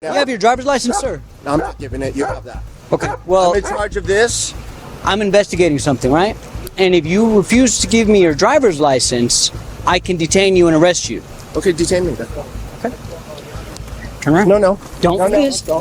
You have your driver's license, sir? No, I'm not giving it. You have that. Okay, well, I'm in charge of this. I'm investigating something, right? And if you refuse to give me your driver's license, I can detain you and arrest you. Okay, detain me. That's all. Okay. Turn around. No. Don't No, resist. no.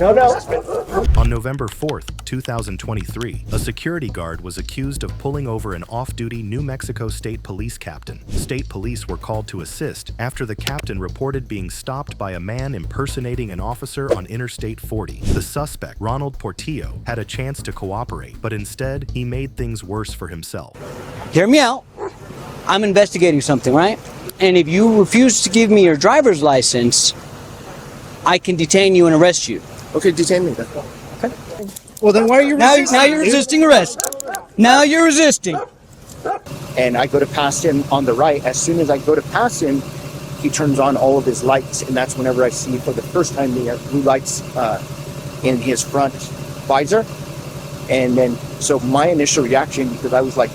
On November 4th, 2023, a security guard was accused of pulling over an off-duty New Mexico State Police captain. State police were called to assist after the captain reported being stopped by a man impersonating an officer on Interstate 40. The suspect, Ronald Portillo, had a chance to cooperate, but instead, he made things worse for himself. Hear me out. I'm investigating something, right? And if you refuse to give me your driver's license, I can detain you and arrest you. Okay, detain me. That's all. Okay. Well, then why are you resisting? Now you're resisting arrest. Now you're resisting. And I go to pass him on the right. As soon as I go to pass him, he turns on all of his lights, and that's whenever I see for the first time the blue lights in his front visor. And then, so my initial reaction, because I was like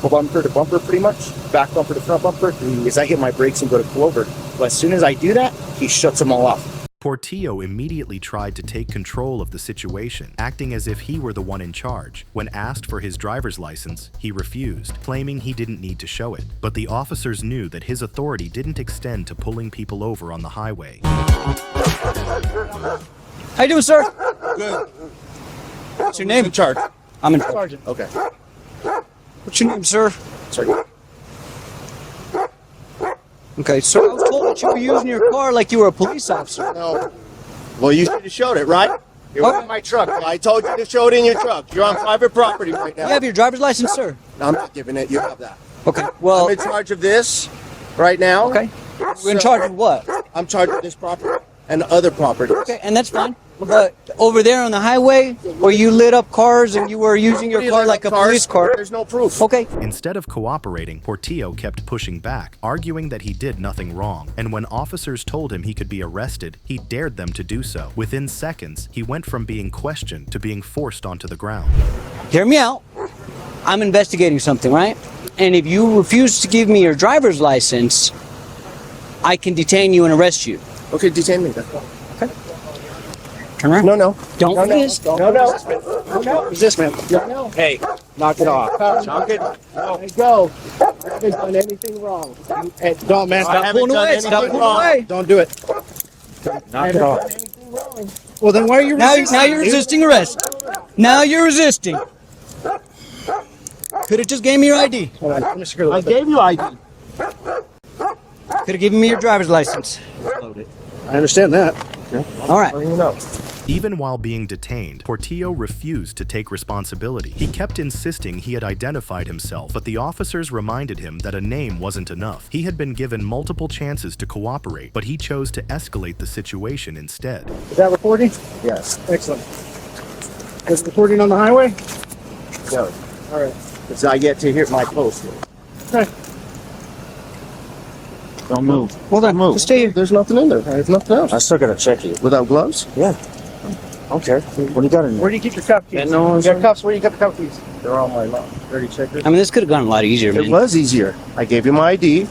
bumper to bumper pretty much, back bumper to front bumper, is I hit my brakes and go to pull over. But as soon as I do that, he shuts them all off. Portillo immediately tried to take control of the situation, acting as if he were the one in charge. When asked for his driver's license, he refused, claiming he didn't need to show it. But the officers knew that his authority didn't extend to pulling people over on the highway. How you doing, sir? Good. What's your name? In charge. I'm in charge. Okay. What's your name, sir? Sorry. Okay, sir, I was told that you were using your car like you were a police officer. No. Well, you should have showed it, right? You're Okay. in my truck. I told you to show it in your truck. You're on private property right now. You have your driver's license, sir? No, I'm not giving it. You have that. Okay, well, I'm in charge of this right now. okay. We're in charge of what? I'm charged with this property and other properties. Okay, and that's fine. But over there on the highway, where you lit up cars and you were using your car like a police car. There's no proof. Okay. Instead of cooperating, Portillo kept pushing back, arguing that he did nothing wrong. And when officers told him he could be arrested, he dared them to do so. Within seconds, he went from being questioned to being forced onto the ground. Hear me out. I'm investigating something, right? And if you refuse to give me your driver's license, I can detain you and arrest you. Okay, detain me. That's all. Turn around. No. Don't resist. No. Resist, man. No. Hey, knock it off. Knock it. Go. I haven't done anything wrong. Hey, don't, man. Stop pulling away. Stop pulling away. Don't do it. Knock it off. Well, then why are you resisting? Now you're resisting arrest. Now you're resisting. Could have just gave me your ID. I gave you ID. Could have given me your driver's license. I understand that. All right. Even while being detained, Portillo refused to take responsibility. He kept insisting he had identified himself, but the officers reminded him that a name wasn't enough. He had been given multiple chances to cooperate, but he chose to escalate the situation instead. Is that recording? Yes. Excellent. Is it recording on the highway? Go. All right. Because I get to hear my post. Okay. Don't move. Hold on. Move. Just stay here. There's nothing in there. There's nothing else. I still gotta check you. Without gloves? Yeah. I don't care. What do you got in there? Where do you keep your cuff keys? And no one's You got cuffs? Where do you keep the cuff keys? They're on my lawn. Dirty checkers. I mean, this could have gone a lot easier, It man. was easier. I gave you my ID,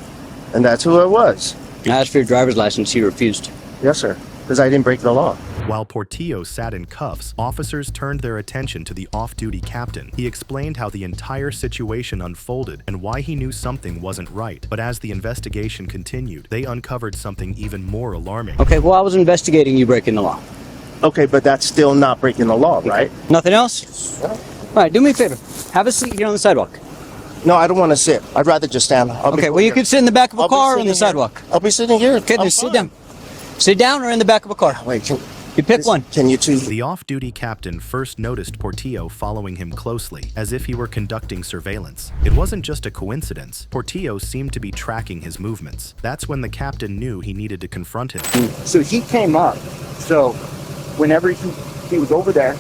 and that's who I was. I asked for your driver's license. You refused. Yes, sir. Because I didn't break the law. While Portillo sat in cuffs, officers turned their attention to the off-duty captain. He explained how the entire situation unfolded and why he knew something wasn't right. But as the investigation continued, they uncovered something even more alarming. Okay, well, I was investigating you breaking the law. Okay, but that's still not breaking the law, right? Nothing else? All right, do me a favor. Have a seat here on the sidewalk. No, I don't want to sit. I'd rather just stand. Okay, well, you could sit in the back of a car or on the sidewalk. I'll be sitting here. Okay, I'm then sit fine. down. Sit down or in the back of a car. Wait, You pick one. can you two? The off-duty captain first noticed Portillo following him closely, as if he were conducting surveillance. It wasn't just a coincidence. Portillo seemed to be tracking his movements. That's when the captain knew he needed to confront him. So he came up. So whenever he was over there,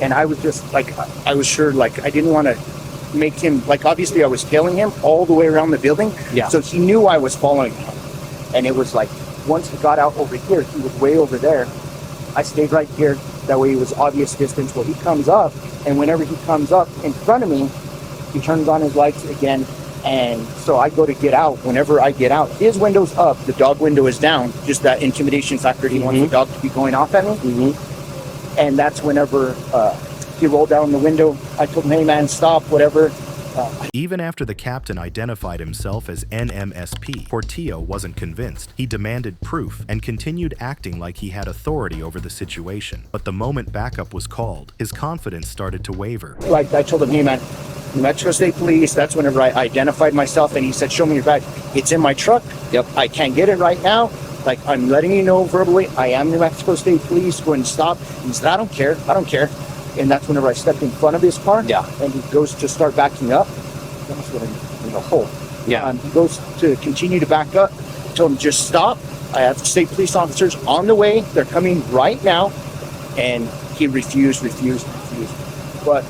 and I was just like, I was sure, like, I didn't want to make him, like, obviously I was tailing him all the way around the building. Yeah. So he knew I was following him. And it was like, once he got out over here, he was way over there. I stayed right here. That way it was obvious distance. Well, he comes up, and whenever he comes up in front of me, he turns on his lights again, And so I go to get out. Whenever I get out, his window's up, the dog window is down. Just that intimidation factor. He wants the dog to be going off at me. And that's whenever he rolled down the window. I told him, hey man, stop, whatever. Even after the captain identified himself as NMSP, Portillo wasn't convinced. He demanded proof and continued acting like he had authority over the situation. But the moment backup was called, his confidence started to waver. Like I told him, hey man, New Mexico State Police. That's whenever I identified myself, and he said, show me your badge. It's in my truck. Yep. I can't get it right now. Like, I'm letting you know verbally, I am New Mexico State Police. Go and stop. He said, I don't care. And that's whenever I stepped in front of his car. Yeah. And he goes to start backing up. That's what in the hole. Yeah. He goes to continue to back up. I told him, just stop. I have state police officers on the way. They're coming right now. And he refused. But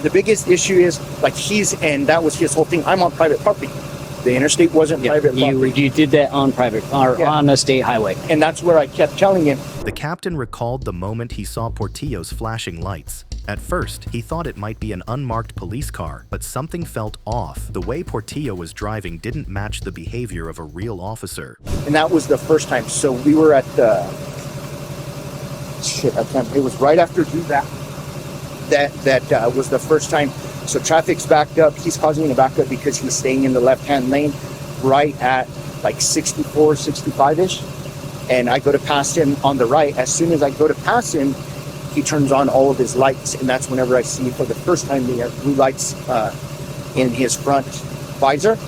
the biggest issue is, like, and that was his whole thing. I'm on private property. The interstate wasn't private property. You did that on private, or on a state highway. And that's where I kept telling him. The captain recalled the moment he saw Portillo's flashing lights. At first, he thought it might be an unmarked police car, but something felt off. The way Portillo was driving didn't match the behavior of a real officer. And that was the first time. So we were at the... it was right after that. That was the first time. So traffic's backed up. He's causing me to back up because he's staying in the left-hand lane right at like 64, 65-ish. And I go to pass him on the right. As soon as I go to pass him, he turns on all of his lights. And that's whenever I see for the first time the blue lights in his front visor.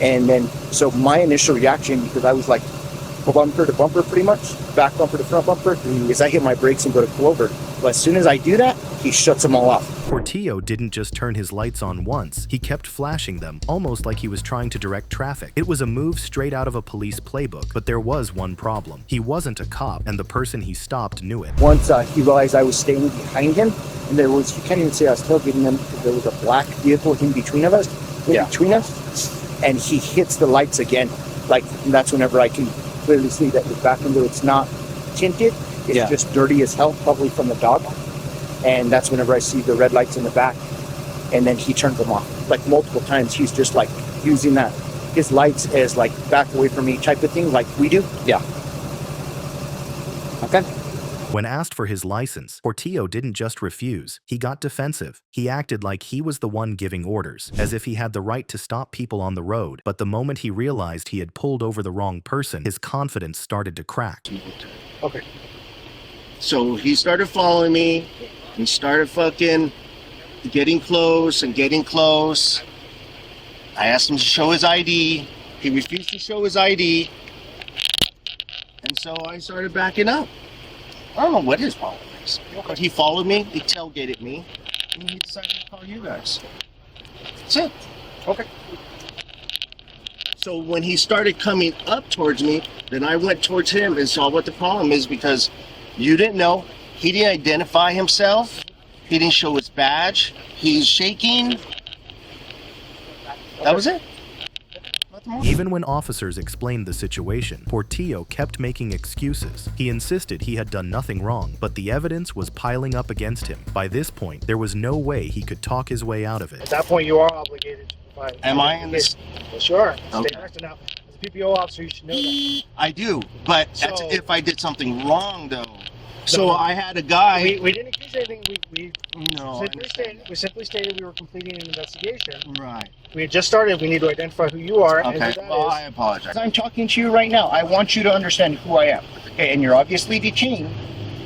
And then, so my initial reaction, because I was like bumper to bumper pretty much, back bumper to front bumper, is I hit my brakes and go to pull over. But as soon as I do that, he shuts them all off. Portillo didn't just turn his lights on once, he kept flashing them, almost like he was trying to direct traffic. It was a move straight out of a police playbook, but there was one problem. He wasn't a cop, and the person he stopped knew it. Once he realized I was staying behind him, and there was, you can't even say I was tailgating him, because there was a black vehicle in between us, and he hits the lights again. Like, and that's whenever I can clearly see that the back window, it's not tinted, it's just dirty as hell, probably from the dog. And that's whenever I see the red lights in the back, and then he turns them off. Like multiple times, he's just like using his lights as like back away from me type of thing, like we do. Yeah. Okay. When asked for his license, Portillo didn't just refuse, he got defensive. He acted like he was the one giving orders, as if he had the right to stop people on the road. But the moment he realized he had pulled over the wrong person, his confidence started to crack. Okay. So he started following me. He started fucking getting close and getting close. I asked him to show his ID. He refused to show his ID. And so I started backing up. I don't know what his problem is. But he followed me, he tailgated me, and he decided to call you guys. That's it. Okay. So when he started coming up towards me, then I went towards him and saw what the problem is, because you didn't know. He didn't identify himself. He didn't show his badge. He's shaking. That was it. Nothing more. Even when officers explained the situation, Portillo kept making excuses. He insisted he had done nothing wrong, but the evidence was piling up against him. By this point, there was no way he could talk his way out of At it. that point, you are obligated to provide. Am I in this? Well, sure. Okay. State arrested now. As a PPO officer, you should know that. I do, but that's So- if I did something wrong, though. So I had a guy. We didn't accuse anything. We No, simply stated we were completing an investigation. right. We had just started. We need to identify who you are and Okay. who that Well, is. I apologize. As I'm talking to you right now, I want you to understand who I am. Okay, and you're obviously detained.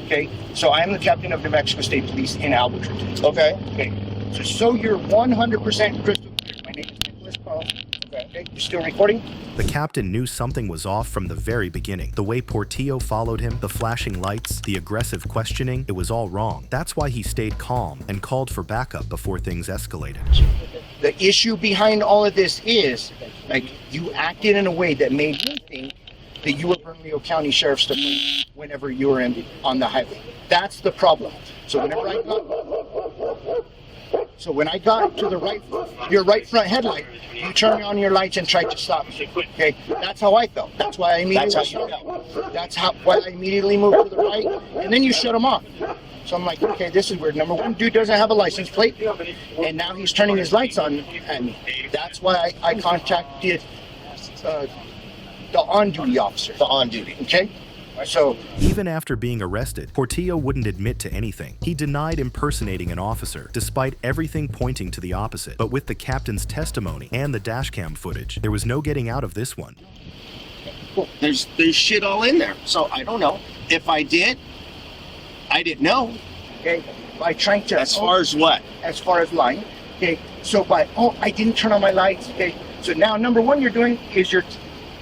Okay, so I am the captain of New Mexico State Police in Albuquerque. Okay. Okay, so you're 100% crystal clear. My name is Nicholas Paul. Okay, you're still recording? The captain knew something was off from the very beginning. The way Portillo followed him, the flashing lights, the aggressive questioning, it was all wrong. That's why he stayed calm and called for backup before things escalated. The issue behind all of this is, like, you acted in a way that made me think that you were Bernalillo County Sheriff's Department whenever you were on the highway. That's the problem. So when I got to the right, your right front headlight, you turned on your lights and tried to stop me. Okay, that's how I felt. That's why I immediately. That's why I immediately moved to the right, and then you shut them off. So I'm like, okay, this is weird. Number one, dude doesn't have a license plate, and now he's turning his lights on at me. That's why I contacted the on-duty officer. The on duty. Okay? So Even after being arrested, Portillo wouldn't admit to anything. He denied impersonating an officer, despite everything pointing to the opposite. But with the captain's testimony and the dashcam footage, there was no getting out of this one. There's shit all in there. So I don't know. If I did, I didn't know. okay, by trying to As far as what? as far as lying. Okay, so by I didn't turn on my lights. Okay, so now number one you're doing is you're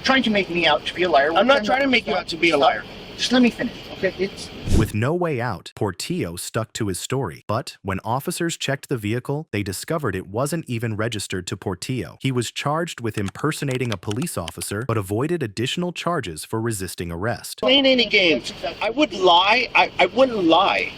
trying to make me out to be a liar. I'm not trying to make you out to be a liar. Just let me finish. Okay, it's With no way out, Portillo stuck to his story. But when officers checked the vehicle, they discovered it wasn't even registered to Portillo. He was charged with impersonating a police officer, but avoided additional charges for resisting arrest. Playing any games. I would lie. I wouldn't lie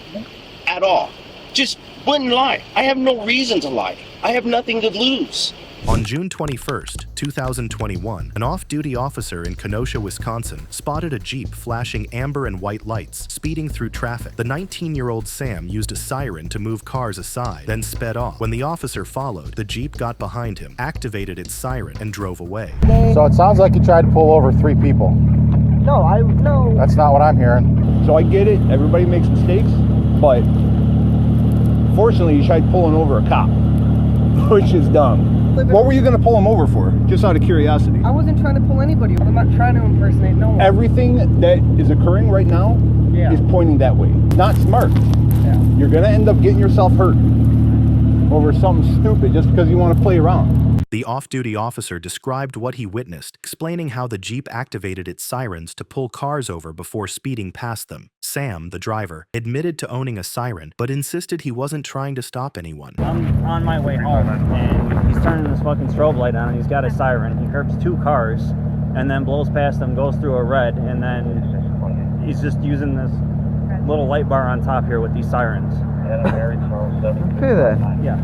at all. Just wouldn't lie. I have no reason to lie. I have nothing to lose. On June 21st, 2021, an off-duty officer in Kenosha, Wisconsin, spotted a Jeep flashing amber and white lights, speeding through traffic. The 19-year-old Sam used a siren to move cars aside, then sped off. When the officer followed, the Jeep got behind him, activated its siren, and drove away. So it sounds like you tried to pull over 3 people. No. That's not what I'm hearing. So I get it. Everybody makes mistakes, but fortunately, you tried pulling over a cop, which is dumb. What were you going to pull him over for? Just out of curiosity. I wasn't trying to pull anybody. I'm not trying to impersonate no one. Everything that is occurring right now is pointing that way. Not smart. Yeah. You're going to end up getting yourself hurt over something stupid just because you want to play around. The off-duty officer described what he witnessed, explaining how the Jeep activated its sirens to pull cars over before speeding past them. Sam, the driver, admitted to owning a siren, but insisted he wasn't trying to stop anyone. I'm on my way home, and he's turning this fucking strobe light on, and he's got a siren. He curbs 2 cars, and then blows past them, goes through a red, and then he's just using this little light bar on top here with these sirens. Okay then. Yeah.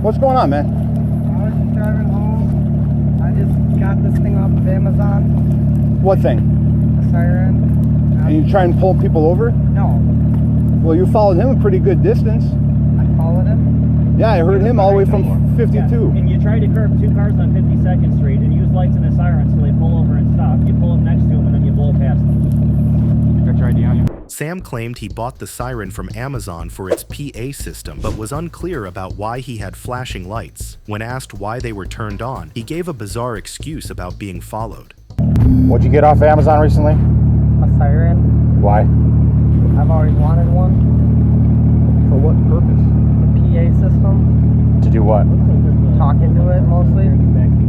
What's going on, man? I was just driving home. I just got this thing off of Amazon, What thing? a siren. And you try and pull people over? No, Well, you followed him a pretty good distance. I followed him. Yeah, I heard him all the way from 52. And you try to curb 2 cars on 52nd Street and use lights and a siren so they pull over and stop. You pull up next to them, and then you blow past them. Sam claimed he bought the siren from Amazon for its PA system, but was unclear about why he had flashing lights. When asked why they were turned on, he gave a bizarre excuse about being followed. What'd you get off Amazon recently? A siren. Why? I've always wanted one. For what purpose? The PA system. To do what? Talking to it mostly.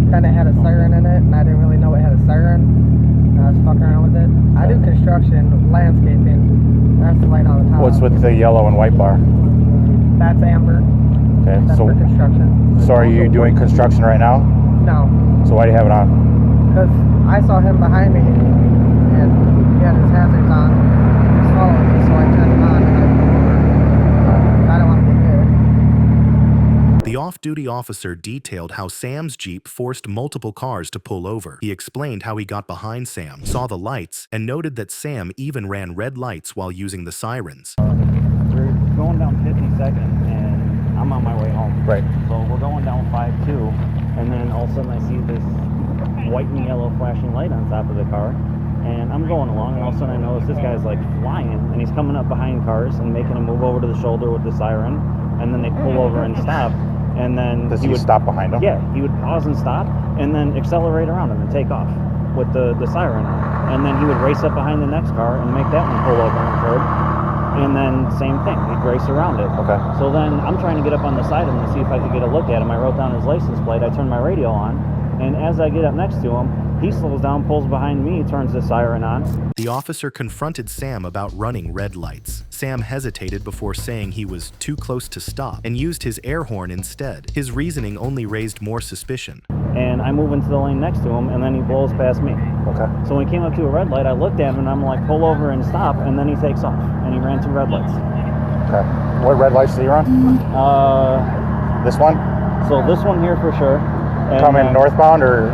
Kind of had a siren in it, and I didn't really know it had a siren. I was fucking around with it. I do construction, landscaping. That's the light on the top. What's with the yellow and white bar? That's amber. Okay, That's so for construction. are you doing construction right now? No, So why do you have it on? because I saw him behind me, and he had his hazards on. He was following me, so I turned him on, and I pulled over. I don't want to get hit. The off-duty officer detailed how Sam's Jeep forced multiple cars to pull over. He explained how he got behind Sam, saw the lights, and noted that Sam even ran red lights while using the sirens. We're going down 52nd, and I'm on my way home. Right. So we're going down 5-2, and then all of a sudden I see this white and yellow flashing light on top of the car, and I'm going along, and all of a sudden I notice this guy's like flying, and he's coming up behind cars and making them move over to the shoulder with the siren, and then they pull over and stop, and then Does he would stop behind him? Yeah, he would pause and stop, and then accelerate around him and take off with the siren, and then he would race up behind the next car and make that one pull over and curb, and then same thing, he'd race around it. Okay. So then I'm trying to get up on the side of him to see if I could get a look at him. I wrote down his license plate, I turned my radio on, and as I get up next to him, he slows down, pulls behind me, turns the siren on. The officer confronted Sam about running red lights. Sam hesitated before saying he was too close to stop and used his air horn instead. His reasoning only raised more suspicion. And I move into the lane next to him, and then he blows past me. Okay. So when he came up to a red light, I looked at him, and I'm like, pull over and stop, and then he takes off, and he ran 2 red lights. Okay. What red lights do you run? This one? So this one here for sure. And, Coming northbound or?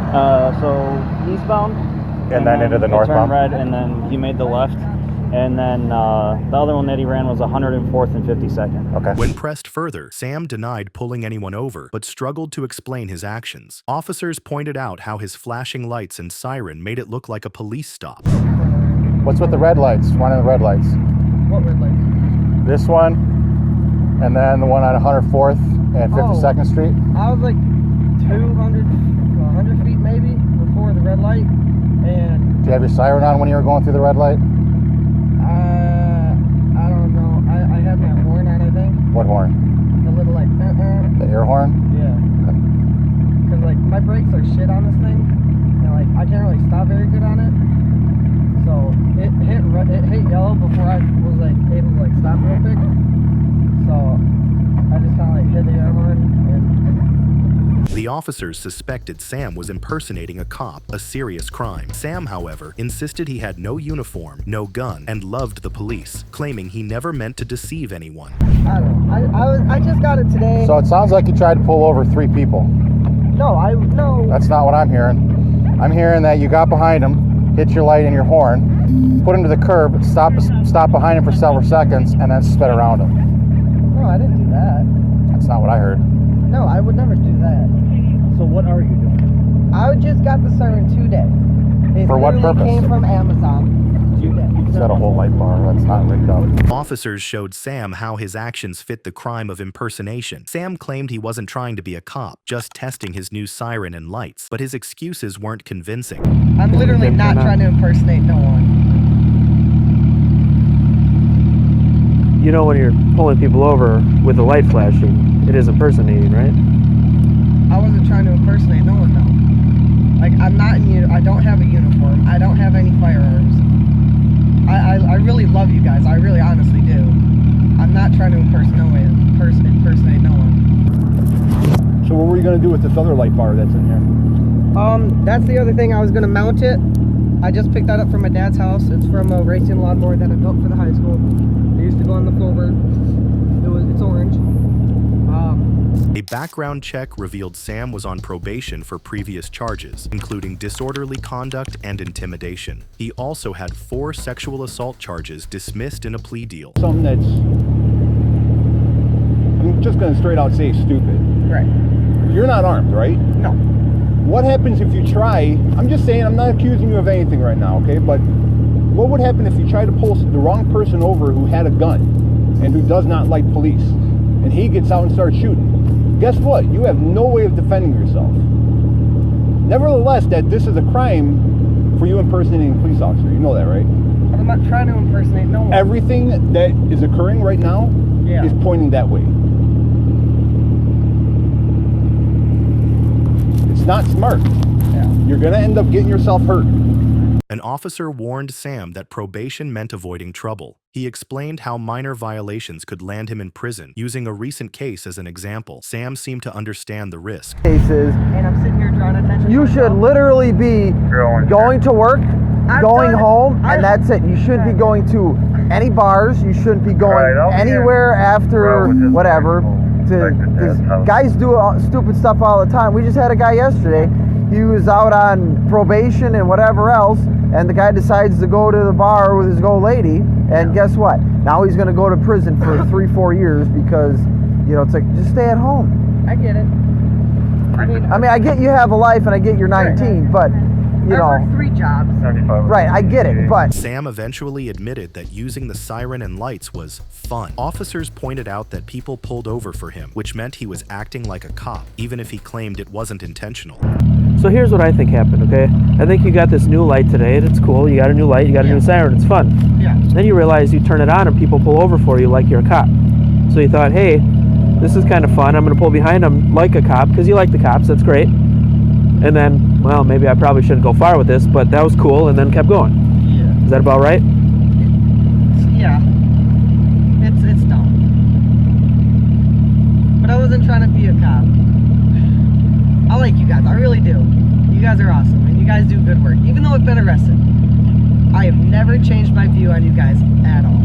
So eastbound. And then into the it northbound? turned red, and then he made the left, And then the other one that he ran was 104th and 52nd. Okay. When pressed further, Sam denied pulling anyone over, but struggled to explain his actions. Officers pointed out how his flashing lights and siren made it look like a police stop. What's with the red lights? One of the red lights. What red light? This one, and then the one on 104th and 52nd Street. I was like 100 feet maybe before the red light, and Do you have your siren on when you were going through the red light? I don't know. I had my horn on, I think. What horn? The little like The air horn? Yeah. Because like my brakes are shit on this thing, and like I can't really stop very good on it. So it hit yellow before I was like able to like stop real quick. So I just kind of like hit the air horn and. The officers suspected Sam was impersonating a cop, a serious crime. Sam, however, insisted he had no uniform, no gun, and loved the police, claiming he never meant to deceive anyone. I don't know. I just got it today. So it sounds like you tried to pull over 3 people. No. That's not what I'm hearing. I'm hearing that you got behind him, hit your light and your horn, put him to the curb, stop behind him for several seconds, and then sped around him. No, I didn't do that. That's not what I heard. No, I would never do that. So what are you doing? I just got the siren today. It For what literally purpose? Came from Amazon today. It's got a whole light bar. That's not rigged up. Officers showed Sam how his actions fit the crime of impersonation. Sam claimed he wasn't trying to be a cop, just testing his new siren and lights, but his excuses weren't convincing. I'm literally not trying to impersonate no one. You know when you're pulling people over with the light flashing, it is impersonating, right? I wasn't trying to impersonate no one, though. Like, I'm not I don't have a uniform. I don't have any firearms. I really love you guys. I really honestly do. I'm not trying to impersonate no one. So what were you going to do with this other light bar that's in here? That's the other thing. I was going to mount it. I just picked that up from my dad's house. It's from a racing lawnmower that I built for the high school. It used to go on the floorboard. It's orange. A background check revealed Sam was on probation for previous charges, including disorderly conduct and intimidation. He also had 4 sexual assault charges dismissed in a plea deal. Something that's, I'm just going to straight out say stupid. Right. You're not armed, right? No. What happens if you try, I'm just saying, I'm not accusing you of anything right now, okay? But what would happen if you try to pull the wrong person over who had a gun and who does not like police, and he gets out and starts shooting? Guess what? You have no way of defending yourself. Nevertheless, that this is a crime for you impersonating a police officer. You know that, right? I'm not trying to impersonate no one. Everything that is occurring right now is pointing that way. It's not smart. Yeah. You're going to end up getting yourself hurt. An officer warned Sam that probation meant avoiding trouble. He explained how minor violations could land him in prison, using a recent case as an example. Sam seemed to understand the risk. Cases, And I'm sitting here drawing attention. you to should myself. literally be going to work, going home, I've and that's it. You shouldn't be going to any bars. You shouldn't be going anywhere after whatever. Guys do stupid stuff all the time. We just had a guy yesterday. He was out on probation and whatever else, and the guy decides to go to the bar with his old lady, and guess what? Now he's going to go to prison for 3-4 years because, you know, it's like, just stay at home. I get it. I mean, I get you have a life, and I get you're 19, but, you I know. work 3 jobs. Right, I get it, but Sam eventually admitted that using the siren and lights was fun. Officers pointed out that people pulled over for him, which meant he was acting like a cop, even if he claimed it wasn't intentional. So here's what I think happened, okay? I think you got this new light today, and it's cool. You got a new light, you got a new siren, it's fun. Yeah. Then you realize you turn it on and people pull over for you like you're a cop. So you thought, hey, this is kind of fun. I'm going to pull behind them like a cop, because you like the cops, that's great. And then, well, maybe I probably shouldn't go far with this, but that was cool, and then kept going. Yeah. Is that about right? Yeah. It's dumb. But I wasn't trying to be a cop. I like you guys. I really do. You guys are awesome, and you guys do good work. Even though I've been arrested, I have never changed my view on you guys at all.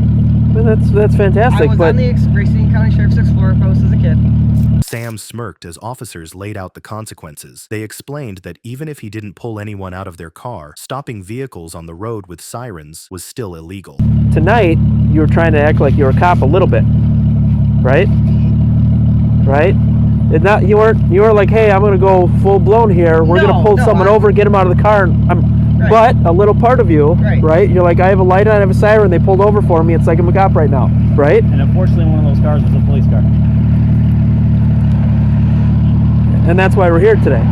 Well, that's fantastic, I was but on the Racine County Sheriff's Explorer post as a kid. Sam smirked as officers laid out the consequences. They explained that even if he didn't pull anyone out of their car, stopping vehicles on the road with sirens was still illegal. Tonight, you were trying to act like you were a cop a little bit, right? Right? You were like, hey, I'm gonna go full blown here. We're gonna pull someone over, get him out of the car. Right. But a little part of you, right? You're like, I have a light on, I have a siren. They pulled over for me. It's like I'm a cop right now, right? And unfortunately, one of those cars was a police car. And that's why we're here today.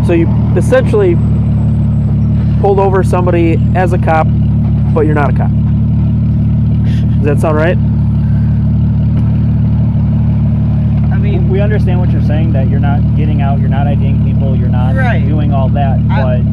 So you essentially pulled over somebody as a cop, but you're not a cop. Does that sound right? I mean, we understand what you're saying, that you're not getting out, you're not IDing people, you're not doing all that, but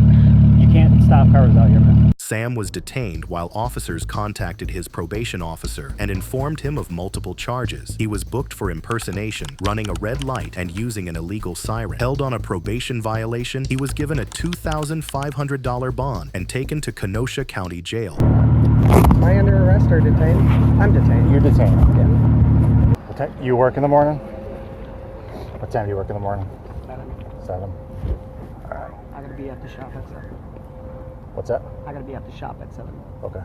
you can't stop cars out here, man. Sam was detained while officers contacted his probation officer and informed him of multiple charges. He was booked for impersonation, running a red light, and using an illegal siren. Held on a probation violation, he was given a $2,500 bond and taken to Kenosha County Jail. Am I under arrest or detained? I'm detained. You're detained. Yeah. What time, you work in the morning? What time do you work in the morning? 7. All right. I gotta be at the shop at 7. What's that? I gotta be at the shop at 7. Okay.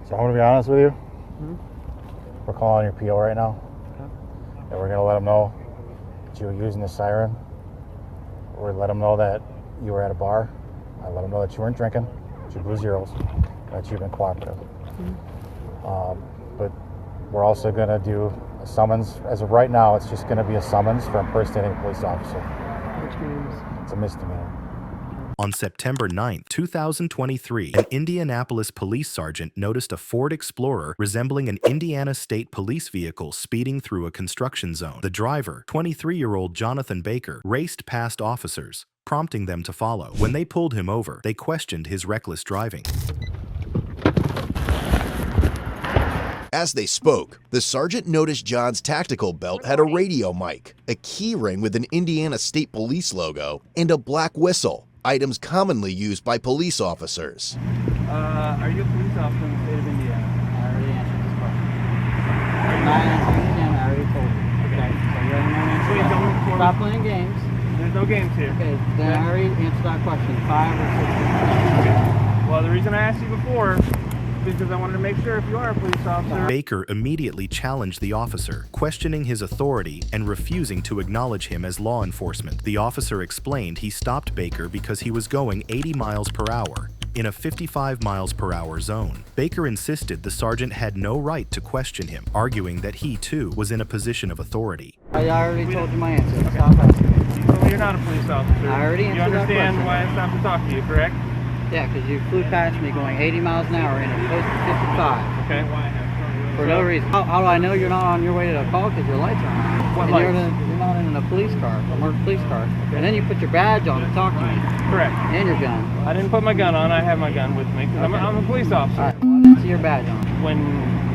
So I'm gonna be honest with you. We're calling your PO right now. And we're gonna let them know that you were using the siren. We're let them know that you were at a bar. I let them know that you weren't drinking, that you blew zeros, that you've been cooperative. But we're also gonna do a summons. As of right now, it's just gonna be a summons for impersonating a police officer. Which means It's a misdemeanor. On September 9, 2023, an Indianapolis police sergeant noticed a Ford Explorer resembling an Indiana State Police vehicle speeding through a construction zone. The driver, 23-year-old Jonathan Baker, raced past officers, prompting them to follow. When they pulled him over, they questioned his reckless driving. As they spoke, the sergeant noticed John's tactical belt had a radio mic, a key ring with an Indiana State Police logo, and a black whistle, items commonly used by police officers. Are you a police officer in the state of Indiana? I already answered this question. My answer is I already told you. Okay. So you have no answer. Wait, don't Stop playing games. There's no games here. Okay, then I already answered that question 5 or 6 times. Well, the reason I asked you before is because I wanted to make sure if you are a police officer. Baker immediately challenged the officer, questioning his authority and refusing to acknowledge him as law enforcement. The officer explained he stopped Baker because he was going 80 miles per hour in a 55 miles per hour zone. Baker insisted the sergeant had no right to question him, arguing that he too was in a position of authority. I already told you my answer. Stop asking. So you're not a police officer. I already answered You that understand question. why I stopped to talk to you, correct? Yeah, because you flew past me going 80 miles an hour in a post 55 Okay. for no reason. How do I know you're not on your way to the call because your lights are on? What And lights? you're not in a police car, a marked police car. And then you put your badge on to talk to me. Correct. And your gun. I didn't put my gun on. I have my gun with me because I'm a police officer. All right, well, I didn't see your badge on. When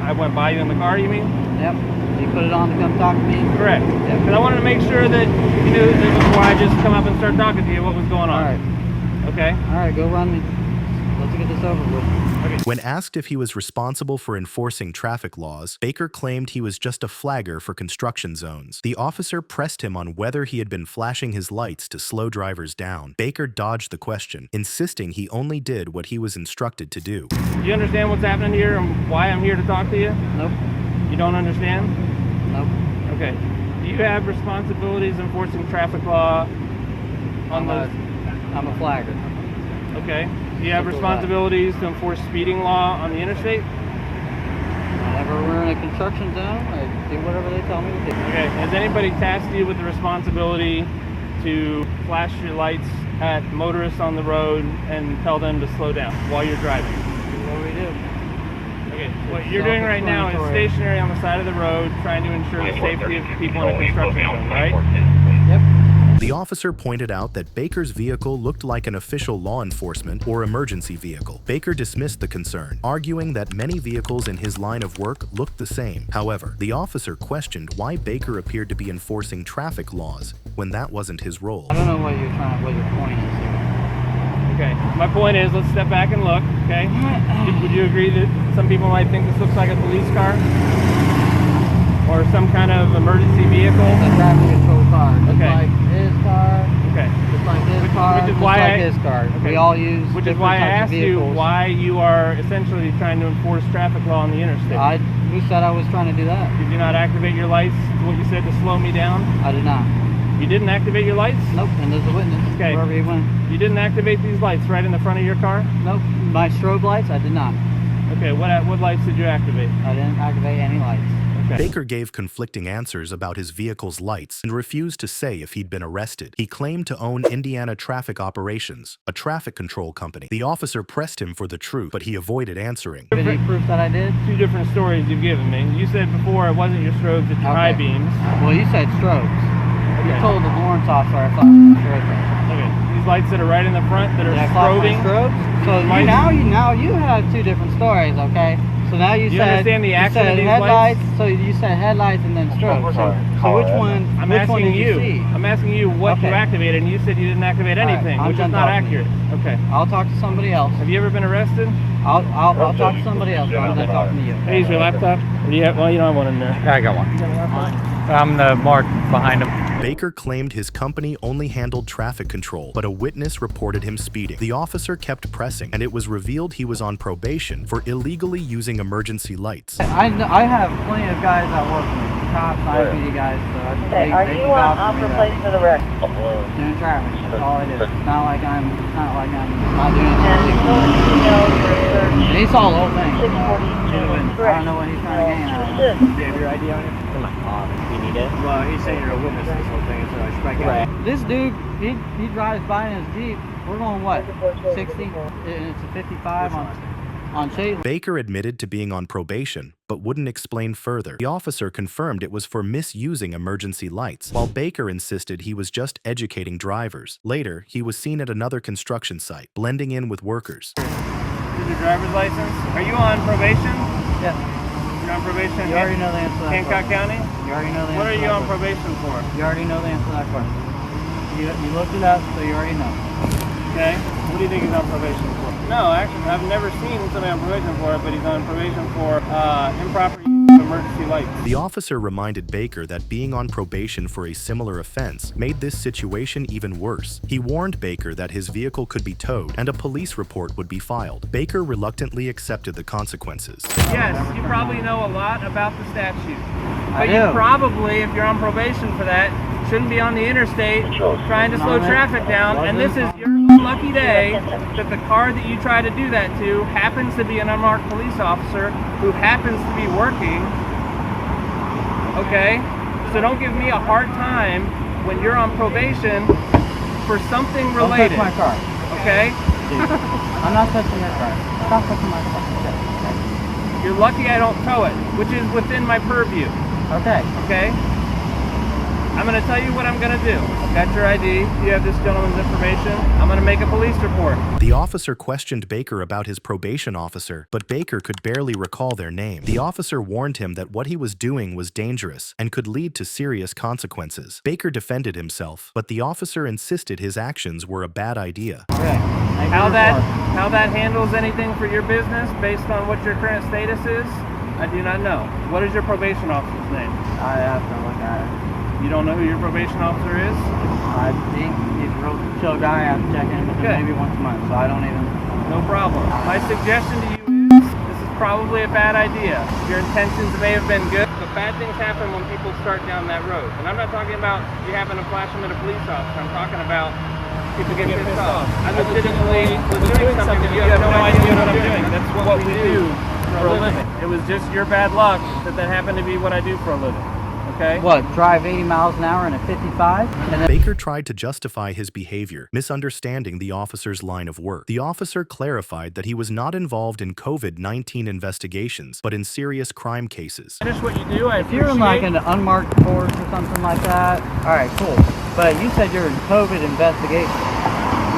I went by you in the car, you mean? Yep. You put it on to come talk to me? Correct. Yep. Because I wanted to make sure that you knew that before I just come up and start talking to you what was going on. All right. Okay? All right, go run me. Let's get this over with. When asked if he was responsible for enforcing traffic laws, Baker claimed he was just a flagger for construction zones. The officer pressed him on whether he had been flashing his lights to slow drivers down. Baker dodged the question, insisting he only did what he was instructed to do. Do you understand what's happening here and why I'm here to talk to you? Nope. You don't understand? Nope. Okay. Do you have responsibilities enforcing traffic law on those? I'm a flagger. Okay. Do you have responsibilities to enforce speeding law on the interstate? Whenever we're in a construction zone, I do whatever they tell me to do. Okay. Has anybody tasked you with the responsibility to flash your lights at motorists on the road and tell them to slow down while you're driving? That's what we do. Okay. What you're doing right now is stationary on the side of the road, trying to ensure the safety of people in a construction zone, right? Yep. The officer pointed out that Baker's vehicle looked like an official law enforcement or emergency vehicle. Baker dismissed the concern, arguing that many vehicles in his line of work looked the same. However, the officer questioned why Baker appeared to be enforcing traffic laws when that wasn't his role. I don't know what your point is here. Okay. My point is, let's step back and look. Okay. Would you agree that some people might think this looks like a police car or some kind of emergency vehicle? It's a traffic control car. Just Okay. like his car. Okay. Just like his car. Which is just why like I- his car. Okay. We all use. Which is different why I types of asked you vehicles. why you are essentially trying to enforce traffic law on the interstate. Who said I was trying to do that? Did you not activate your lights? What you said to slow me down? I did not. You didn't activate your lights? Nope. And there's a witness. Okay. Wherever he went. You didn't activate these lights right in the front of your car? Nope. My strobe lights, I did not. Okay. What lights did you activate? I didn't activate any lights. Okay. Baker gave conflicting answers about his vehicle's lights and refused to say if he'd been arrested. He claimed to own Indiana Traffic Operations, a traffic control company. The officer pressed him for the truth, but he avoided answering. Any proof that I did? Two different stories you've given me. You said before it wasn't your strobes, it's your high beams. Well, you said strobes. You Okay. told the warrant officer I thought it was strobe lights. Okay. These lights that are right in the front that are Did I clock my strobing. strobes? So Lights- now you have two different stories, okay? So now you Do you said understand the you action said of these headlights. lights? So you said headlights and then strobes. So which one? I'm which one asking did you see? I'm asking you what you Okay. activated, and you said you didn't activate All right, anything, I'm which is done not talking to accurate. Okay. I'll talk to somebody else. Have you ever been arrested? I'll talk to somebody else. I'm done talking to you. Hey, is your laptop? Or do you have? Well, you don't have one in there. Yeah, I got one. I'm the mark behind him. Baker claimed his company only handled traffic control, but a witness reported him speeding. The officer kept pressing, and it was revealed he was on probation for illegally using emergency lights. I have plenty of guys that work for me. Cops, IPD guys. So they can vouch for me that. the wreck? Doing traffic. That's all I do. It's not like I'm not doing it. And he saw the whole thing. I don't know what he's trying to gain out of it. Do you have your ID on you? Come on. You need it? Well, he's saying you're a witness to this whole thing, so I strike out. This dude, he drives by in his Jeep. We're going what? 60? And it's a 55 on Chase. Baker admitted to being on probation, but wouldn't explain further. The officer confirmed it was for misusing emergency lights, while Baker insisted he was just educating drivers. Later, he was seen at another construction site, blending in with workers. Is your driver's license? Are you on probation? Yeah. You're on probation. You already know the answer to that Hancock question. County. You already know the answer. What are to you that on question. probation for? You already know the answer to that question. You looked it up, so you already know. Okay. What do you think he's on probation for? No, actually, I've never seen somebody on probation for it, but he's on probation for improper use of emergency lights. The officer reminded Baker that being on probation for a similar offense made this situation even worse. He warned Baker that his vehicle could be towed and a police report would be filed. Baker reluctantly accepted the consequences. Yes, you probably know a lot about the statute. I But do. you probably, if you're on probation for that, shouldn't be on the interstate trying to slow traffic down. And this is your lucky day that the car that you try to do that to happens to be an unmarked police officer who happens to be working. Okay? So don't give me a hard time when you're on probation for something Don't related. touch my car. Okay? I'm not touching your car. Stop touching my car. You're lucky I don't tow it, which is within my purview. Okay. Okay? I'm going to tell you what I'm going to do. I've got your ID. You have this gentleman's information. I'm going to make a police report. The officer questioned Baker about his probation officer, but Baker could barely recall their name. The officer warned him that what he was doing was dangerous and could lead to serious consequences. Baker defended himself, but the officer insisted his actions were a bad idea. Okay. How that handles anything for your business based on what your current status is, I do not know. What is your probation officer's name? I have to look at it. You don't know who your probation officer is? I think he's a real chill guy. I have to check in with him Okay. maybe once a month, so I don't even. No problem. My suggestion to you is, this is probably a bad idea. Your intentions may have been good, but bad things happen when people start down that road. And I'm not talking about you happen to flash them at a police officer. I'm talking about people get pissed off. I legitimately was doing something that you have no idea what I'm doing. That's what we do for a living. It was just your bad luck that happened to be what I do for a living. Okay? What, drive 80 miles an hour in a 55? And then Baker tried to justify his behavior, misunderstanding the officer's line of work. The officer clarified that he was not involved in COVID-19 investigations, but in serious crime cases. Finish what you do. if you're in like an unmarked force or something like that, all right, cool. But you said you're in COVID investigation.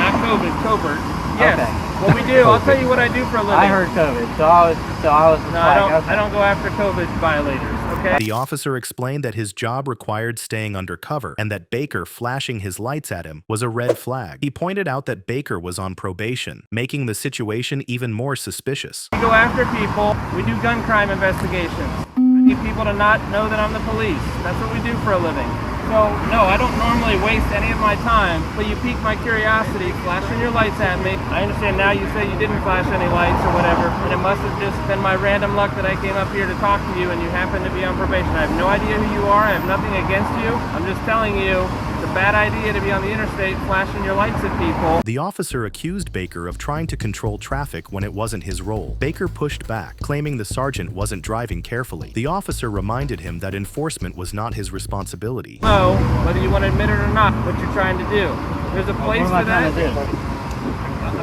Not COVID, covert. Yes. Okay. What we do, I'll tell you what I do for a living. I heard COVID, so I was No, like, I don't go after COVID violators. okay? The officer explained that his job required staying undercover and that Baker flashing his lights at him was a red flag. He pointed out that Baker was on probation, making the situation even more suspicious. We go after people. We do gun crime investigations. I need people to not know that I'm the police. That's what we do for a living. So, no, I don't normally waste any of my time, but you piqued my curiosity, flashing your lights at me. I understand now you say you didn't flash any lights or whatever, and it must have just been my random luck that I came up here to talk to you and you happen to be on probation. I have no idea who you are. I have nothing against you. I'm just telling you, it's a bad idea to be on the interstate flashing your lights at people. The officer accused Baker of trying to control traffic when it wasn't his role. Baker pushed back, claiming the sergeant wasn't driving carefully. The officer reminded him that enforcement was not his responsibility. Whether you want to admit it or not, what you're trying to do. There's a place for that.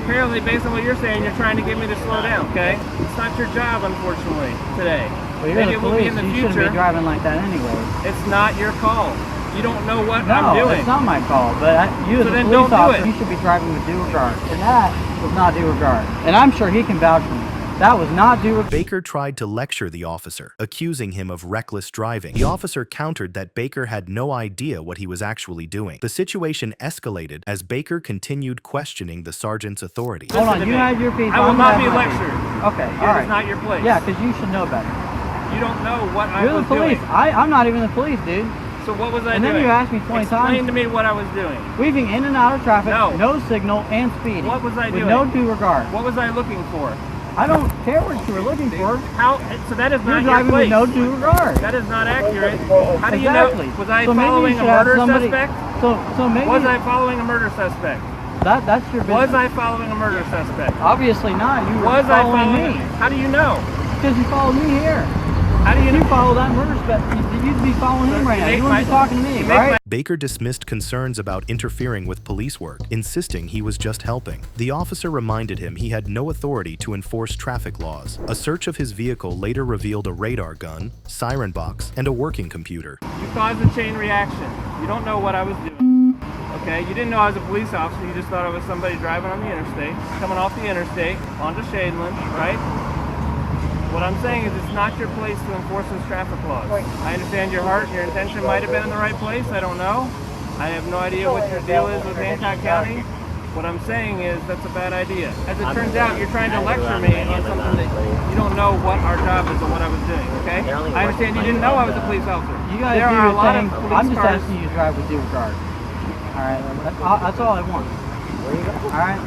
Apparently, based on what you're saying, you're trying to get me to slow down, okay? It's not your job, unfortunately, today. Well, you're Maybe the it will be police. in the You future. shouldn't be driving like that anyway. It's not your call. You don't know what No, I'm doing. it's not my call. But you as So a then police don't do officer, it. you should be driving with due regard. And that was not due regard. And I'm sure he can vouch for me. That was not due regard. Baker tried to lecture the officer, accusing him of reckless driving. The officer countered that Baker had no idea what he was actually doing. The situation escalated as Baker continued questioning the sergeant's authority. Hold on, you had your piece. I will I'm not gonna be have my lectured. piece. Okay, It all right. is not your place. Yeah, because you should know better. You don't know what I You're was the police. doing. I'm not even the police, dude. So what was I And doing? then you asked me 20 Explain times. to me what I was doing. Weaving in and out of traffic, No. no signal, and speeding. What was I with doing? no due regard. What was I looking for? I don't care what you were looking for. How? So that is You're not your driving place. with no due regard. That is not accurate. How do you Exactly. know? Was I So maybe you following a should have murder somebody- suspect? So maybe Was I following a murder suspect? that's your business. Was I following a murder suspect? Obviously not. You were Was I following following? me How do you know? because you followed me here. How do you You know? follow that murder suspect. You'd be following him right now. make You wouldn't my- be talking to me, you make right? Baker dismissed concerns about interfering with police work, insisting he was just helping. The officer reminded him he had no authority to enforce traffic laws. A search of his vehicle later revealed a radar gun, siren box, and a working computer. You caused a chain reaction. You don't know what I was doing. Okay? You didn't know I was a police officer. You just thought I was somebody driving on the interstate, coming off the interstate onto Shadeland, right? What I'm saying is it's not your place to enforce those traffic laws. I understand your heart, your intention might have been in the right place. I don't know. I have no idea what your deal is with Hancock County. What I'm saying is that's a bad idea. As it turns out, you're trying to lecture me on something that you don't know what our job is or what I was doing, okay? I understand you didn't know I was a police officer. You guys There do are a your lot thing. of police I'm just cars. asking you to drive with due regard. All right, that's all I want. All right.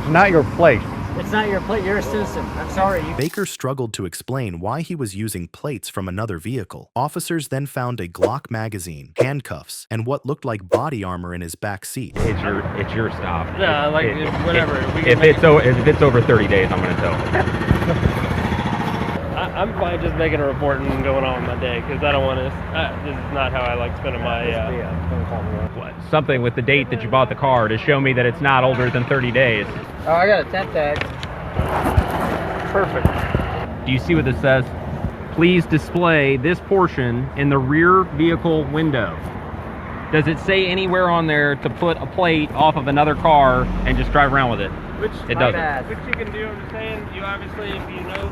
It's not your place. It's not your plate. You're a citizen. I'm sorry. Baker struggled to explain why he was using plates from another vehicle. Officers then found a Glock magazine, handcuffs, and what looked like body armor in his back seat. It's your stop. Yeah, like, whatever. We can If make it's over 30 days, I'm gonna tow. I'm fine just making a report and going on with my day because I don't want to. This is not how I like spending my. Something with the date that you bought the car to show me that it's not older than 30 days. Oh, I got a tent tag. Perfect. Do you see what this says? Please display this portion in the rear vehicle window. Does it say anywhere on there to put a plate off of another car and just drive around with it? Which It doesn't. Which you can do. I'm just saying. You obviously, if you know.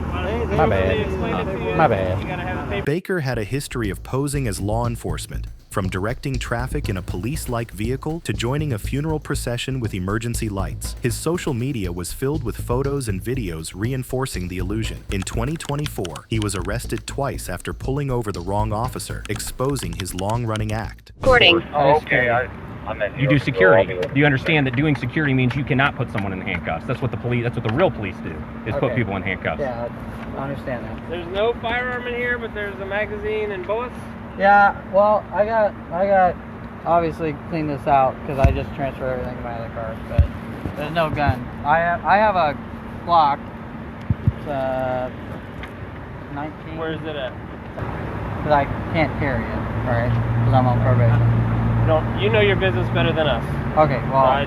My bad. Explain it to you. My bad. You gotta have a paper. Baker had a history of posing as law enforcement, from directing traffic in a police-like vehicle to joining a funeral procession with emergency lights. His social media was filled with photos and videos reinforcing the illusion. In 2024, he was arrested twice after pulling over the wrong officer, exposing his long-running act. Recording. Oh, okay. You do security. Do you understand that doing security means you cannot put someone in handcuffs? That's what the real police do, is put Okay. people in handcuffs. Yeah, I understand that. There's no firearm in here, but there's a magazine and bullets. Yeah, well, I got obviously cleaned this out because I just transferred everything to my other car, but there's no gun. I have a Glock. It's 19. Where is it at? Because I can't carry it, right? Because I'm on probation. You know your business better than us. Okay, well, I